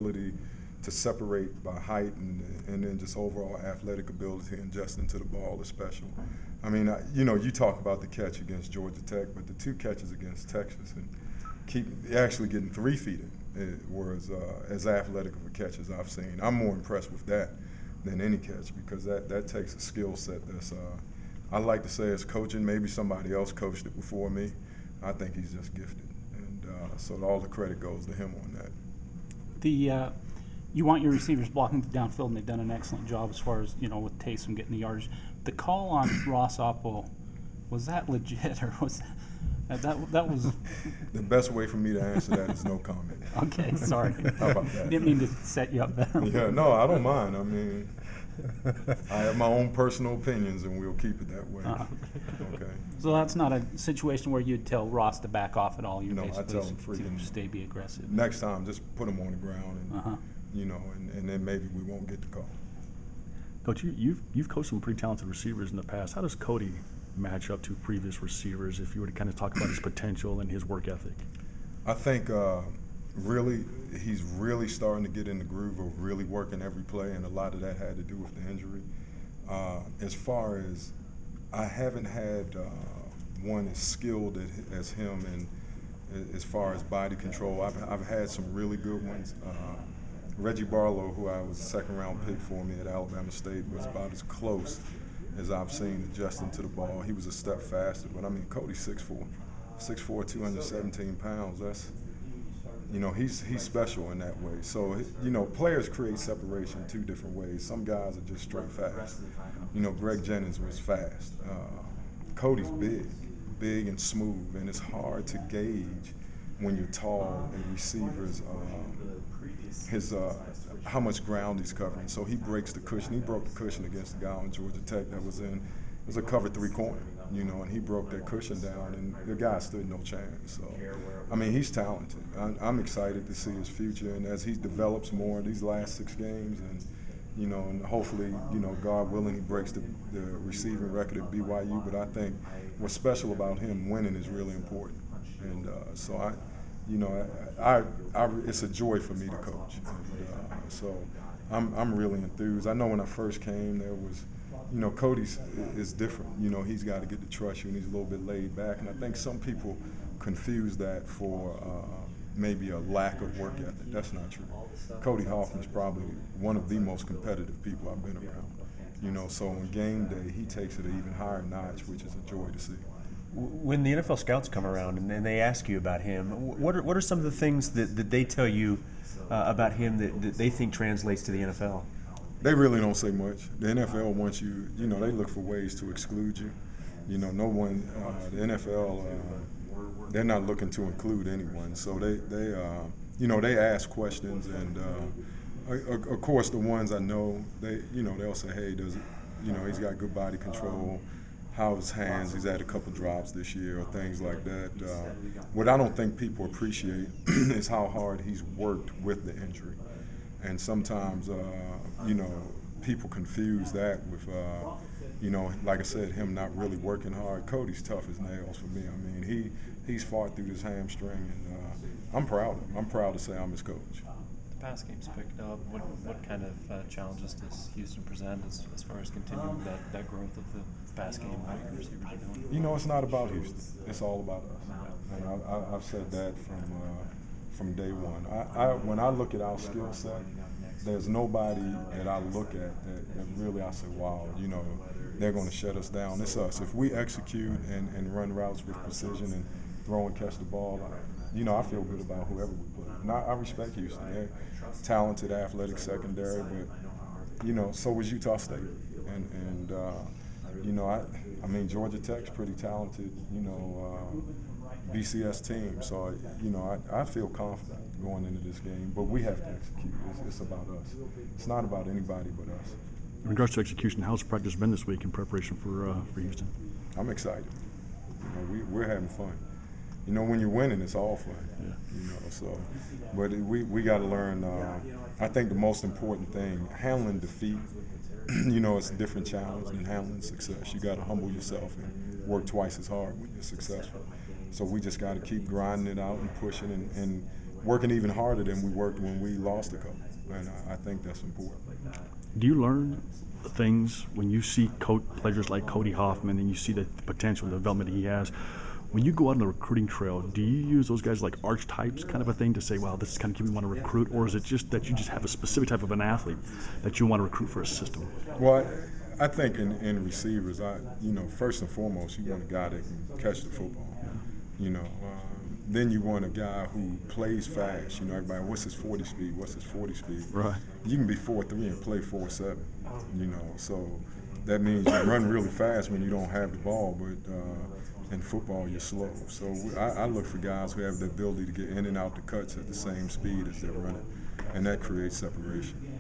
ability to separate by height and then just overall athletic ability and adjusting to the ball is special. I mean, you talk about the catch against Georgia Tech, but the two catches against Texas and keep actually getting 3 feet in were as athletic of a catch as I've seen. I'm more impressed with that than any catch because that takes a skill set that's I like to say it's coaching. Maybe somebody else coached it before me. I think he's just gifted, and so all the credit goes to him on that. You want your receivers blocking the downfield, and they've done an excellent job as far as with Taysom getting the yardage. The call on Ross Oppo, was that legit or was that was the best way for me to answer that is no comment. Okay, sorry. How about that? Didn't mean to set you up there. Yeah, no, I don't mind. I mean, I have my own personal opinions, and we'll keep it that way. Okay. So that's not a situation where you'd tell Ross to back off at all. You I tell him freaking stay, be aggressive. Next time, just put him on the ground, and and then maybe we won't get the call. Coach, you've coached some pretty talented receivers in the past. How does Cody match up to previous receivers if you were to kind of talk about his potential and his work ethic? I think really he's really starting to get in the groove of really working every play, and a lot of that had to do with the injury. As far as I haven't had one as skilled as him, and as far as body control, I've had some really good ones. Reggie Barlow, who I was a second-round pick for me at Alabama State, was about as close as I've seen adjusting to the ball. He was a step faster, but I mean, Cody's 6'4", 217 pounds. That's, he's special in that way. So, players create separation 2 different ways. Some guys are just straight fast. Greg Jennings was fast. Cody's big and smooth, and it's hard to gauge when you're tall and receivers how much ground he's covering. So he breaks the cushion. He broke the cushion against the guy on Georgia Tech that was a cover 3 corner, and he broke that cushion down, and the guy stood no chance. So, I mean, he's talented. I'm excited to see his future, and as he develops more in these last 6 games, and hopefully, God willing, he breaks the receiving record at BYU. But I think what's special about him winning is really important, and so it's a joy for me to coach. And, so I'm really enthused. I know when I first came, there was, Cody's is different. He's got to get to trust you, and he's a little bit laid back. And I think some people confuse that for maybe a lack of work ethic. That's not true. Cody Hoffman is probably one of the most competitive people I've been around. So on game day, he takes it an even higher notch, which is a joy to see. When the NFL scouts come around and they ask you about him, what are some of the things that they tell you about him that they think translates to the NFL? They really don't say much. The NFL wants you, they look for ways to exclude you. No one, the NFL, they're not looking to include anyone. So they ask questions, and of course the ones I know, they'll say, hey, he's got good body control. How his hands, he's had a couple drops this year or things like that. What I don't think people appreciate is how hard he's worked with the injury. And sometimes, people confuse that with, like I said, him not really working hard. Cody's tough as nails for me. I mean, he's fought through this hamstring, and I'm proud of him. I'm proud to say I'm his coach. The pass game's picked up. What kind of challenges does Houston present as far as continuing that growth of the pass game? What your receivers are doing? It's not about Houston. It's all about us. And I've said that from day one. When I look at our skill set, there's nobody that I look at that really I say, wow, they're going to shut us down. It's us. If we execute and run routes with precision and throw and catch the ball, I feel good about whoever we play. And I respect Houston. They're talented, athletic secondary, but so was Utah State. And I mean, Georgia Tech's pretty talented, BCS team. So, I feel confident going into this game, but we have to execute. It's about us. It's not about anybody but us. In regards to execution, how's practice been this week in preparation for Houston? I'm excited. We're having fun. When you're winning, it's all fun. Yeah. So, but we got to learn. I think the most important thing, handling defeat. It's a different challenge than handling success. You got to humble yourself and work twice as hard when you're successful. So we just got to keep grinding it out and pushing and working even harder than we worked when we lost a couple. And I think that's important. Do you learn things when you see players like Cody Hoffman and you see the potential and development he has? When you go out on the recruiting trail, do you use those guys like archetypes kind of a thing to say, wow, this is kind of kid we want to recruit? Or is it just that you just have a specific type of an athlete that you want to recruit for a system? Well, I think in receivers, first and foremost, you want a guy that can catch the football. Then you want a guy who plays fast. Everybody, what's his 40 speed? What's his 40 speed? Right. You can be 4.3 and play 4.7. So that means you run really fast when you don't have the ball, but in football you're slow. So I look for guys who have the ability to get in and out the cuts at the same speed as they're running, and that creates separation.